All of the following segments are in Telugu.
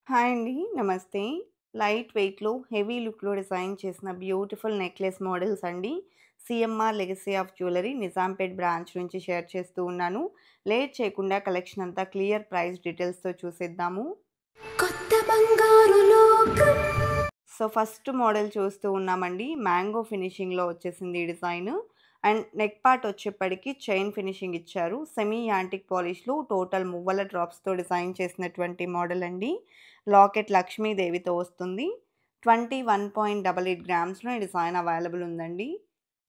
హాయ్ అండి. నమస్తే. లైట్ వెయిట్‌లో, హెవీ లుక్‌లో డిజైన్ చేసిన బ్యూటిఫుల్ నెక్లెస్ మోడల్స్ అండి. CMR legacy of jewellery Nizampet branch నుంచి షేర్ చేస్తూ ఉన్నాను. లేట్ చేయకుండా కలెక్షన్ అంతా క్లియర్ ప్రైస్ డీటెయిల్స్‌తో చూసేద్దాము. కొత్త బంగారు లోకం. ఫస్ట్ మోడల్ చూస్తూ ఉన్నామండి. మ్యాంగో ఫినిషింగ్‌లో వచ్చేసింది ఈ డిజైన్. అండ్ నెక్ పార్ట్ వచ్చేప్పటికి చైన్ ఫినిషింగ్ ఇచ్చారు. సెమీ యాంటిక్ పాలిష్‌లో టోటల్ మువ్వల డ్రాప్స్‌తో డిజైన్ చేసినటువంటి మోడల్ అండి. లాకెట్ లక్ష్మీదేవితో వస్తుంది. 21.88 గ్రామ్స్‌లో ఈ డిజైన్ అవైలబుల్ ఉందండి.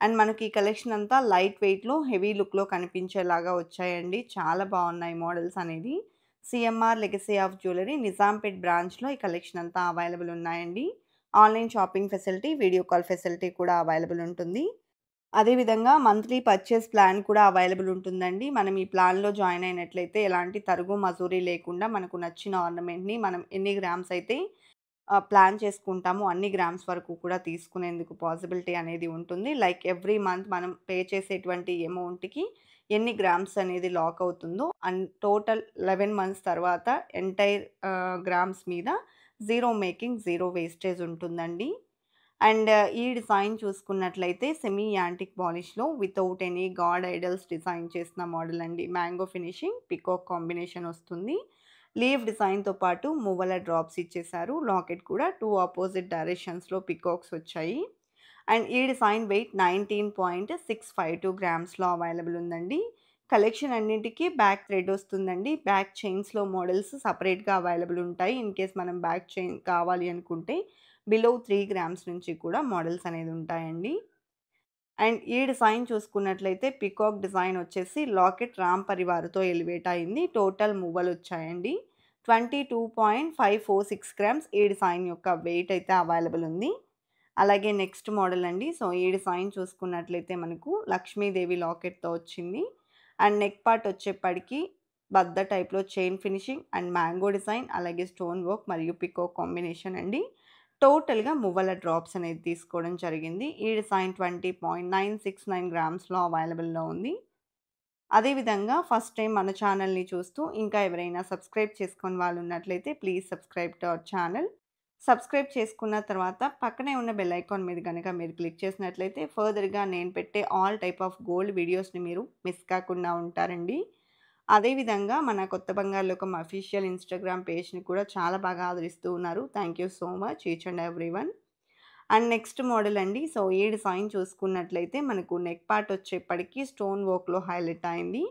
అండ్ మనకి ఈ కలెక్షన్ అంతా లైట్ వెయిట్‌లో, హెవీ లుక్‌లో కనిపించేలాగా వచ్చాయండి. చాలా బాగున్నాయి మోడల్స్ అనేది. CMR legacy of jewellery Nizampet బ్రాంచ్‌లో ఈ కలెక్షన్ అంతా అవైలబుల్ ఉన్నాయండి. Online shopping facility, video call facility కూడా అవైలబుల్ ఉంటుంది. అదే విధంగా మంత్లీ పర్చేస్ ప్లాన్ కూడా అవైలబుల్ ఉంటుందండి. మనం ఈ ప్లాన్‌లో జాయిన్ అయినట్లయితే ఎలాంటి తరుగు, మజూరీ లేకుండా మనకు నచ్చిన ఆర్నమెంట్‌ని మనం ఎన్ని గ్రామ్స్ అయితే ప్లాన్ చేసుకుంటామో అన్ని గ్రామ్స్ వరకు కూడా తీసుకునేందుకు పాసిబిలిటీ అనేది ఉంటుంది. లైక్ ఎవ్రీ మంత్ మనం పే చేసేటువంటి అమౌంట్‌కి ఎన్ని గ్రామ్స్ అనేది లాక్ అవుతుందో అండ్ టోటల్ 11 మంత్స్ తర్వాత ఎంటైర్ గ్రామ్స్ మీద జీరో మేకింగ్, జీరో వేస్టేజ్ ఉంటుందండి. అండ్ ఈ డిజైన్ చూసుకున్నట్లయితే సెమీ యాంటిక్ పాలిష్‌లో without any god idols design చేసిన మోడల్ అండి. మ్యాంగో ఫినిషింగ్, పీకాక్ కాంబినేషన్ వస్తుంది. లీఫ్ డిజైన్‌తో పాటు మువ్వల డ్రాప్స్ ఇచ్చేశారు. లాకెట్ కూడా 2 అపోజిట్ డైరెక్షన్స్‌లో పీకాక్స్ వచ్చాయి. అండ్ ఈ డిజైన్ వెయిట్ 19.652 గ్రామ్స్‌లో అవైలబుల్ ఉందండి. కలెక్షన్ అన్నింటికి బ్యాక్ థ్రెడ్ వస్తుందండి. బ్యాక్ చైన్స్‌లో మోడల్స్ సెపరేట్‌గా అవైలబుల్ ఉంటాయి. ఇన్ కేస్ మనం బ్యాక్ చైన్ కావాలి అనుకుంటే బిలో 3 గ్రామ్స్ నుంచి కూడా మోడల్స్ అనేది ఉంటాయండి. అండ్ ఈ డిజైన్ చూసుకున్నట్లయితే పీకాక్ డిజైన్ వచ్చేసి లాకెట్ రామ్ పరివార్‌తో ఎలివేట్ అయింది. టోటల్ మువ్వలొచ్చాయండి. 22.546 గ్రామ్స్ ఈ డిజైన్ యొక్క వెయిట్ అయితే అవైలబుల్ ఉంది. అలాగే నెక్స్ట్ మోడల్ అండి. ఈ డిజైన్ చూసుకున్నట్లయితే మనకు లక్ష్మీదేవి లాకెట్‌తో వచ్చింది. అండ్ నెక్ పార్ట్ వచ్చేప్పటికి బద్ద టైప్‌లో chain finishing and mango design అలాగే స్టోన్ వర్క్ మరియు పీకాక్ కాంబినేషన్ అండి. టోటల్‌గా మువ్వల డ్రాప్స్ అనేది తీసుకోవడం జరిగింది. ఈ డిజైన్ 20.969 గ్రామ్స్‌లో అవైలబుల్‌లో ఉంది. అదే విధంగా ఫస్ట్ టైమ్ మన ఛానల్‌ని చూస్తూ ఇంకా ఎవరైనా సబ్స్క్రైబ్ చేసుకోని వాళ్ళు ఉన్నట్లయితే please subscribe to our channel. Subscribe చేసుకున్న తర్వాత పక్కనే ఉన్న బెల్ ఐకాన్ మీద గనక మీరు క్లిక్ చేసినట్లయితే ఫర్దర్‌గా నేను పెట్టే ఆల్ టైప్ ఆఫ్ గోల్డ్ వీడియోస్‌ని మీరు మిస్ కాకుండా ఉంటారండి. అదే విధంగా మన కొత్త బంగారు లోకం అఫీషియల్ ఇన్‌స్టాగ్రామ్ పేజ్‌ని కూడా చాలా బాగా ఆదరిస్తూ ఉన్నారు. Thank you so much each and everyone. And next model అండి. ఈ డిజైన్ చూసుకున్నట్లయితే మనకు నెక్ పార్ట్ వచ్చేప్పటికి స్టోన్ వర్క్‌లో హైలైట్ అయింది.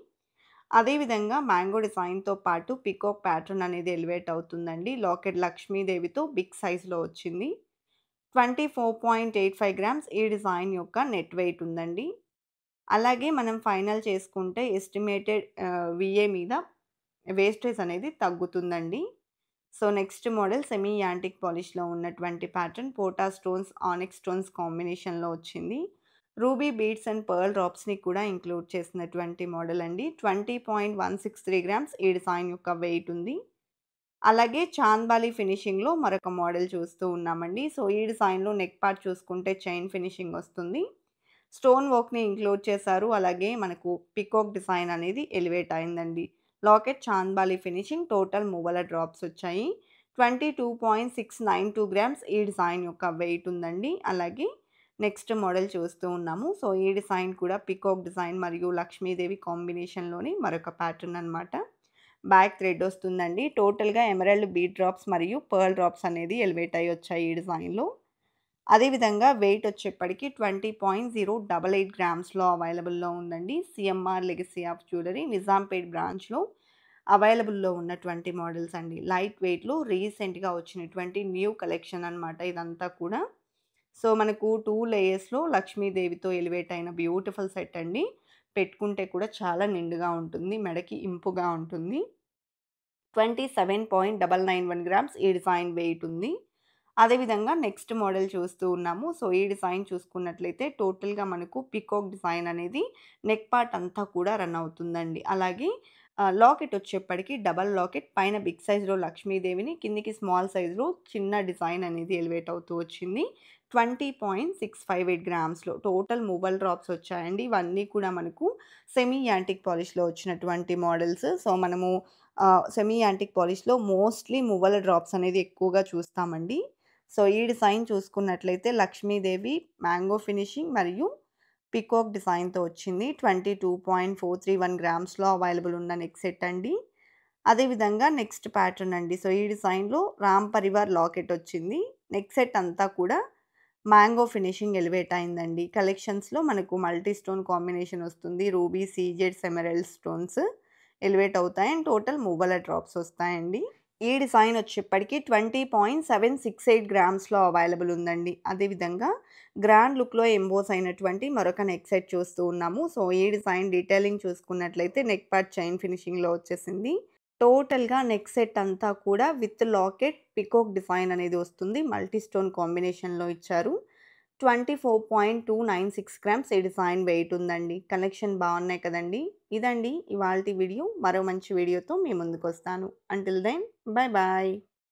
అదే విధంగా మ్యాంగో డిజైన్‌తో పాటు పీకాక్ ప్యాటర్న్ అనేది ఎలివేట్ అవుతుందండి. లాకెట్ లక్ష్మీదేవితో బిగ్ సైజ్‌లో వచ్చింది. 24.85 గ్రామ్స్ ఈ డిజైన్ యొక్క నెట్ వెయిట్ ఉందండి. అలాగే మనం ఫైనల్ చేసుకుంటే ఎస్టిమేటెడ్ వీఏ మీద వేస్టేజ్ అనేది తగ్గుతుందండి. నెక్స్ట్ మోడల్ సెమీ యాంటిక్ పాలిష్‌లో ఉన్నటువంటి ప్యాటర్న్ పోటా స్టోన్స్, ఆనిక్స్ స్టోన్స్ కాంబినేషన్‌లో వచ్చింది. రూబీ బీడ్స్ అండ్ పర్ల్ డ్రాప్స్‌ని కూడా ఇంక్లూడ్ చేసినటువంటి మోడల్ అండి. 20.163 గ్రామ్స్ ఈ డిజైన్ యొక్క వెయిట్ ఉంది. అలాగే చాంద్బాలి ఫినిషింగ్‌లో మరొక మోడల్ చూస్తూ ఉన్నామండి. ఈ డిజైన్‌లో నెక్ పార్ట్ చూసుకుంటే చైన్ ఫినిషింగ్ వస్తుంది. స్టోన్ వర్క్‌ని ఇంక్లూడ్ చేశారు. అలాగే మనకు పీకాక్ డిజైన్ అనేది ఎలివేట్ అయిందండి. లాకెట్ చాంద్బాలి ఫినిషింగ్ టోటల్ మువ్వల డ్రాప్స్ వచ్చాయి. 22.692 గ్రామ్స్ ఈ డిజైన్ యొక్క వెయిట్ ఉందండి. అలాగే నెక్స్ట్ మోడల్ చూస్తూ ఉన్నాము. ఈ డిజైన్ కూడా పీకాక్ డిజైన్ మరియు లక్ష్మీదేవి కాంబినేషన్‌లోని మరొక ప్యాటర్న్ అన్నమాట. బ్యాక్ థ్రెడ్ వస్తుందండి. టోటల్‌గా ఎమరాల్డ్ బీడ్ డ్రాప్స్ మరియు పర్ల్ డ్రాప్స్ అనేది ఎలివేట్ అయ్యి వచ్చాయి ఈ డిజైన్‌లో. అదే విధంగా వెయిట్ వచ్చేప్పటికి 20.088 గ్రామ్స్‌లో అవైలబుల్‌లో ఉందండి. CMR legacy of jewellery Nizampet బ్రాంచ్‌లో అవైలబుల్‌లో ఉన్నటువంటి మోడల్స్ అండి. లైట్ వెయిట్‌లో రీసెంట్‌గా వచ్చినటువంటి న్యూ కలెక్షన్ అన్నమాట ఇదంతా కూడా. మనకు 2 లేయర్స్‌లో లక్ష్మీదేవితో ఎలివేట్ అయిన బ్యూటిఫుల్ సెట్ అండి. పెట్టుకుంటే కూడా చాలా నిండుగా ఉంటుంది. మెడకి ఇంపుగా ఉంటుంది. 27.991 గ్రామ్స్ ఈ డిజైన్ వెయిట్ ఉంది. అదేవిధంగా నెక్స్ట్ మోడల్ చూస్తూ ఉన్నాము. ఈ డిజైన్ చూసుకున్నట్లయితే టోటల్‌గా మనకు పీకాక్ డిజైన్ అనేది నెక్ పార్ట్ అంతా కూడా రన్ అవుతుందండి. అలాగే లాకెట్ వచ్చేప్పటికి డబల్ లాకెట్ పైన బిగ్ సైజ్‌లో లక్ష్మీదేవిని, కిందికి స్మాల్ సైజ్‌లో చిన్న డిజైన్ అనేది ఎలివేట్ అవుతూ వచ్చింది. 20.658 గ్రామ్స్‌లో టోటల్ మువ్వల్ డ్రాప్స్ వచ్చాయండి. ఇవన్నీ కూడా మనకు సెమీ యాంటిక్ పాలిష్‌లో వచ్చినటువంటి మోడల్స్. మనము సెమీ యాంటిక్ పాలిష్‌లో మోస్ట్‌లీ మువ్వల డ్రాప్స్ అనేది ఎక్కువగా చూస్తామండి. సో, ఈ డిజైన్ చూసుకున్నట్లయితే లక్ష్మీదేవి, మ్యాంగో ఫినిషింగ్ మరియు పీకాక్ డిజైన్‌తో వచ్చింది. 22.431 గ్రామ్స్‌లో అవైలబుల్ ఉన్న నెక్ సెట్ అండి. అదేవిధంగా నెక్స్ట్ ప్యాటర్న్ అండి. సో, ఈ డిజైన్‌లో రామ్ పరివార్ లాకెట్ వచ్చింది. నెక్ సెట్ అంతా కూడా మ్యాంగో ఫినిషింగ్ ఎలివేట్ అయిందండి. కలెక్షన్స్‌లో మనకు మల్టీ స్టోన్ కాంబినేషన్ వస్తుంది. రూబీ, సీజెడ్స్, ఎమరాల్డ్ స్టోన్స్ ఎలివేట్ అవుతాయి. అండ్ టోటల్ మువ్వల డ్రాప్స్ వస్తాయండి. ఈ డిజైన్ వచ్చేప్పటికి 20.768 గ్రామ్స్‌లో అవైలబుల్ ఉందండి. అదేవిధంగా గ్రాండ్ లుక్‌లో ఎంబోస్ అయినటువంటి మరొక నెక్ సెట్ చూస్తూ ఉన్నాము. సో, ఈ డిజైన్ డీటెయిలింగ్ చూసుకున్నట్లయితే నెక్ పార్ట్ చైన్ ఫినిషింగ్‌లో వచ్చేసింది. టోటల్‌గా నెక్ సెట్ అంతా కూడా విత్ లాకెట్, పీకాక్ డిజైన్ అనేది వస్తుంది. మల్టీ స్టోన్ కాంబినేషన్‌లో ఇచ్చారు. 24.296 గ్రామ్స్ ఈ డిజైన్ వెయిట్ ఉందండి. కలెక్షన్ బాగున్నాయి కదండీ! ఇదండి ఇవాల్టి వీడియో. మరో మంచి వీడియోతో మీ ముందుకొస్తాను. Until then bye bye.